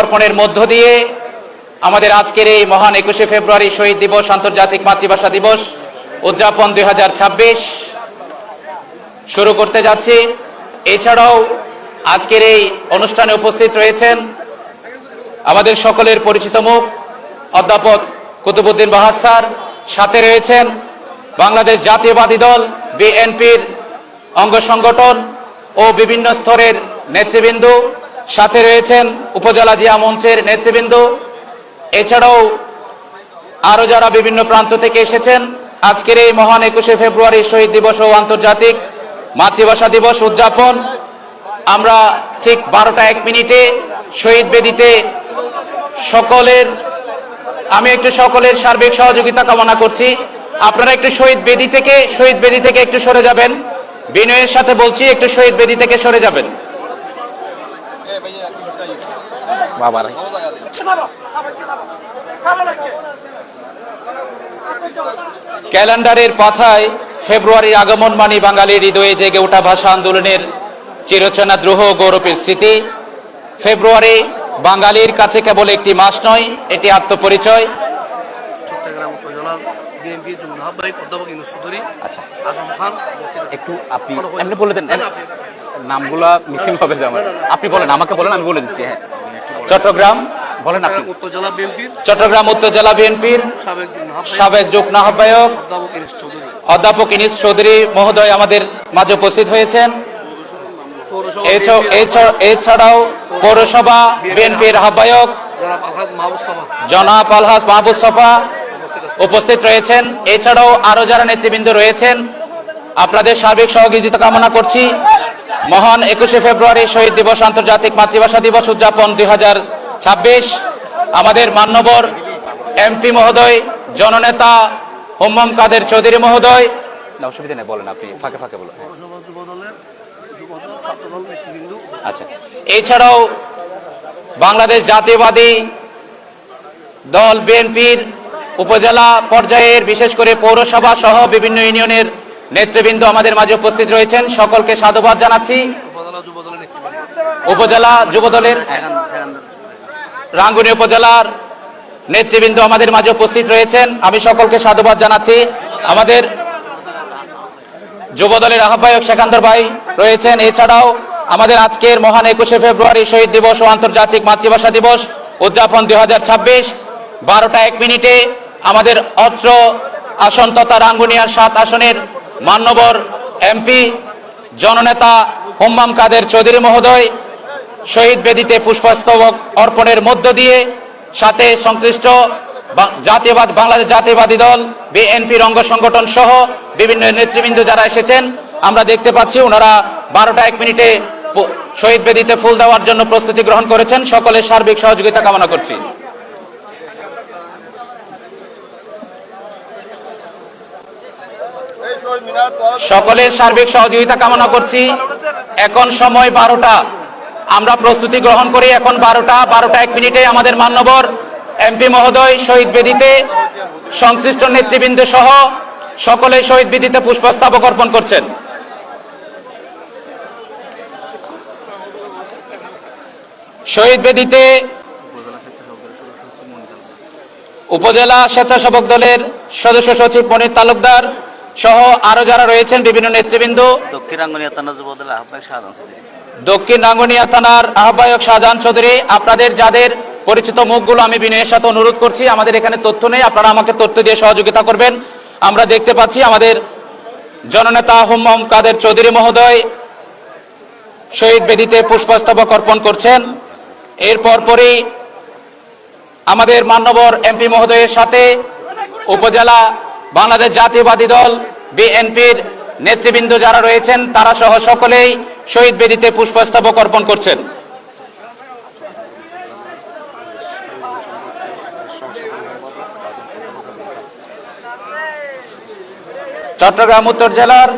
অর্পণের মধ্য দিয়ে আমাদের আজকের এই মহান 21শে ফেব্রুয়ারি শহীদ দিবস, আন্তর্জাতিক মাতৃভাষা দিবস উদযাপন 2026 শুরু করতে যাচ্ছি। এছাড়াও আজকের এই অনুষ্ঠানে উপস্থিত রয়েছেন আমাদের সকলের পরিচিত মুখ অধ্যাপক কুতুবউদ্দিন বাহার স্যার, সাথে রয়েছেন বাংলাদেশ জাতীয়বাদী দল বিএনপির অঙ্গ সংগঠন ও বিভিন্ন স্তরের নেতৃবৃন্দ, সাথে রয়েছেন উপজেলা জিয়া মঞ্চের নেতৃবৃন্দ, এছাড়াও আরো যারা বিভিন্ন প্রান্ত থেকে এসেছেন। আজকের এই মহান 21শে ফেব্রুয়ারি শহীদ দিবস ও আন্তর্জাতিক মাতৃভাষা দিবস উদযাপন আমরা ঠিক 12টা 1 মিনিটে শহীদ বেদিতে আমি একটু সকলের সার্বিক সহযোগিতা কামনা করছি। আপনারা একটু শহীদ বেদি থেকে একটু সরে যাবেন, বিনয়ের সাথে বলছি, একটু শহীদ বেদি থেকে সরে যাবেন। ক্যালেন্ডারের পাতায় ফেব্রুয়ারির আগমন মানি বাঙালির হৃদয়ে জেগে ওঠা ভাষা আন্দোলনের চিরচেনা দ্রোহ গৌরবের স্মৃতি। ফেব্রুয়ারি বাঙালির কাছে কেবল একটি মাস নয়, এটি আত্মপরিচয়। চট্টগ্রাম উপজেলা বিএনপি যুগ্ম আহ্বায়ক অধ্যাপক ইউনুস চৌধুরী, আজম খান। একটু আপনি এমনি বলে দেন, নামগুলা মিসিং হবে যেমন। আপনি বলেন, আমাকে বলেন, আমি বলে দিচ্ছি। হ্যাঁ, চট্টগ্রাম বলেন আপনি। চট্টগ্রাম উত্তর জেলা বিএনপির সাবেক যুগ্ম আহ্বায়ক অধ্যাপক ইউনুস চৌধুরী মহোদয় আমাদের মাঝে উপস্থিত হয়েছেন। এছাড়াও পৌরসভা বিএনপির আহ্বায়ক জনাব আলহাজ মাহবুব সফা উপস্থিত রয়েছেন। এছাড়াও আরো যারা নেতৃবৃন্দ রয়েছেন, আপনাদের সার্বিক সহযোগিতা কামনা করছি। মহান 21শে ফেব্রুয়ারি শহীদ দিবস, আন্তর্জাতিক মাতৃভাষা দিবস উদযাপন 2026 আমাদের মাননীয় এমপি মহোদয়, জননেতা হুম্মাম কাদের চৌধুরী মহোদয়, অসুবিধা নেই, বলেন আপনি, ফাঁকে ফাঁকে বলেন। আচ্ছা, এছাড়াও বাংলাদেশ জাতীয়বাদী দল বিএনপির উপজেলা পর্যায়ের, বিশেষ করে পৌরসভা সহ বিভিন্ন ইউনিয়নের নেতৃবৃন্দ আমাদের মাঝে উপস্থিত রয়েছেন। সকলকে সাধুবাদ জানাচ্ছি। উপজেলা যুবদলের রাঙ্গুনি উপজেলার নেতৃবৃন্দ আমাদের মাঝে উপস্থিত রয়েছেন, আমি সকলকে সাধুবাদ জানাচ্ছি। আমাদের যুবদলের আহ্বায়ক সেকান্দর ভাই রয়েছেন। এছাড়াও আমাদের আজকের মহান 21শে ফেব্রুয়ারি শহীদ দিবস ও আন্তর্জাতিক মাতৃভাষা দিবস উদযাপন 2026 12টা 1 মিনিটে আমাদের অত্র আসন তথা রাঙ্গুনিয়ার 7 আসনের মান্যবর এমপি জননেতা হুম্মাম কাদের চৌধুরী মহোদয় শহীদ বেদিতে পুষ্পস্তবক অর্পণের মধ্য দিয়ে, সাথে সংশ্লিষ্ট বাংলাদেশ জাতীয়বাদী দল বিএনপির অঙ্গ সংগঠন সহ বিভিন্ন নেতৃবৃন্দ যারা এসেছেন, আমরা দেখতে পাচ্ছি ওনারা 12টা 1 মিনিটে শহীদ বেদিতে ফুল দেওয়ার জন্য প্রস্তুতি গ্রহণ করেছেন। সকলের সার্বিক সহযোগিতা কামনা করছি। সকলের সার্বিক সহযোগিতা কামনা করছি। এখন সময় 12টা, আমরা প্রস্তুতি গ্রহণ করি। এখন 12টা 1 মিনিটে আমাদের মাননীয় এমপি মহোদয় শহীদ বেদিতে সংশ্লিষ্ট নেতৃবৃন্দ সহ সকলে শহীদ বেদিতে পুষ্পস্তবক অর্পণ করছেন। শহীদ বেদিতে উপজেলা স্বেচ্ছাসেবক দলের সদস্য সচিব মনির তালুকদার সহ আরো যারা রয়েছেন বিভিন্ন নেতৃবৃন্দ, দক্ষিণ রাঙ্গুনিয়া থানার আহ্বায়ক শাহজাহান চৌধুরী, আপনাদের যাদের পরিচিত মুখগুলো আমি বিনয়ের সাথে অনুরোধ করছি, আমাদের এখানে তথ্য নেই, আপনারা আমাকে তথ্য দিয়ে সহযোগিতা করবেন। আমরা দেখতে পাচ্ছি আমাদের জননেতা হুম্মাম কাদের চৌধুরী মহোদয় শহীদ বেদিতে পুষ্পস্তবক অর্পণ করছেন। এর পরপরই আমাদের মাননীয় এমপি মহোদয়ের সাথে উপজেলা বাংলাদেশ জাতীয়বাদী দল বিএনপির নেতৃবৃন্দ যারা রয়েছেন তারা সহ সকলেই শহীদ বেদিতে পুষ্পস্তবক অর্পণ করছেন। চট্টগ্রাম উত্তর জেলার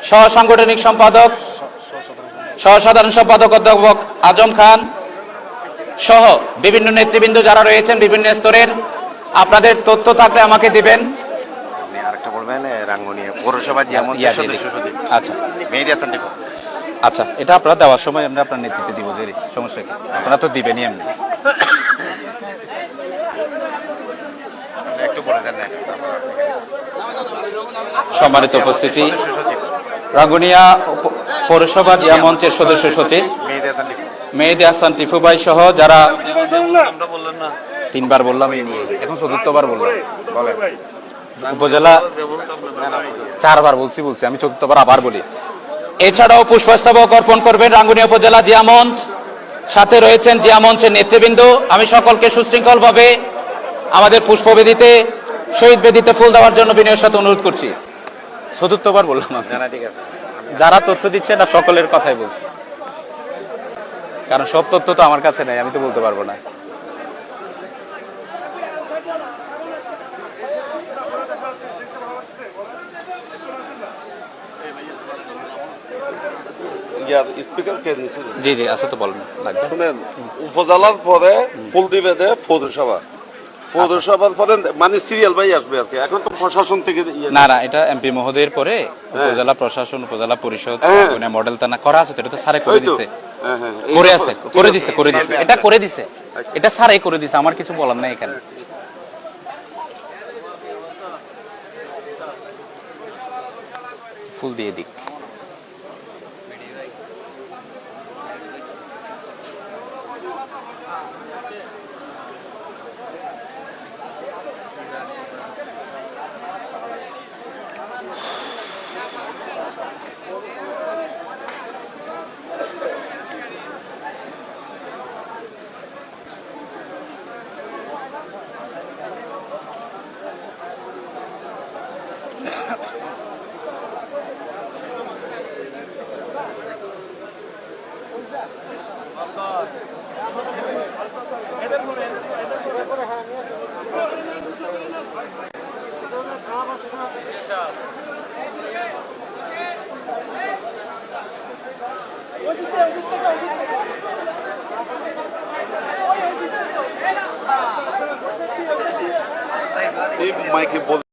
সহ সাংগঠনিক সম্পাদক, সহ সাধারণ সম্পাদক অধ্যাপক আজম খান, সহ বিভিন্ন নেতৃবৃন্দ যারা রয়েছেন বিভিন্ন স্তরের, আপনাদের তথ্য থাকলে আমাকে দিবেন। আপনি আরেকটা বলবেন, রাঙ্গুনিয়া পৌরসভা যেমন সদস্য সচিব। আচ্ছা মেহেদী হাসান টিপু। আচ্ছা, এটা আপনারা দেওয়ার সময় আমরা আপনার নেতৃত্বে দিব, যে সমস্যা কি, আপনারা তো দিবেনই এমনি। একটু বলে দেন না। সম্মানিত উপস্থিতি, সদস্য সচিব রাঙ্গুনিয়া পৌরসভা জিয়া মঞ্চের সদস্য সচিব মেহেদী হাসান টিপু। মেহেদী হাসান টিপু ভাই সহ যারা, আমরা বললেন না 3বার বললাম, এখন 4বার বললাম, বলেন। উপজেলা 4বার বলছি, আমি 4বার আবার বলি। এছাড়াও পুষ্পস্তবক অর্পণ করবেন রাঙ্গুনিয়া উপজেলা জিয়া মঞ্চ, সাথে রয়েছেন জিয়া মঞ্চের নেতৃবৃন্দ। আমি সকলকে সুশৃঙ্খলভাবে আমাদের পুষ্পবেদিতে, শহীদ বেদিতে ফুল দেওয়ার জন্য বিনয়ের সাথে অনুরোধ করছি। 4বার বললাম আমি। না, ঠিক আছে। যারা তথ্য দিচ্ছে না সকলের কথাই বলছি, কারণ সব তথ্য তো আমার কাছে নেই, আমি তো বলতে পারবো না। স্পিকার কে নিছে? জি জি, আছে তো, বলবেন লাগবে। শুনেন, উপজেলার পরে ফুল দিবে দে পৌরসভা, পৌরসভার পরে মানে সিরিয়াল বাই আসবে আজকে। এখন তো প্রশাসন থেকে না না, এটা এমপি মহোদয়ের পরে উপজেলা প্রশাসন, উপজেলা পরিষদ মডেল থানা করা আছে তো, এটা তো স্যারে করে দিছে, করে আছে, করে দিছে, এটা করে দিছে, এটা স্যারাই করে দিছে, আমার কিছু বলার নাই এখানে। ফুল দিয়ে দিক। এই মাইকে বল।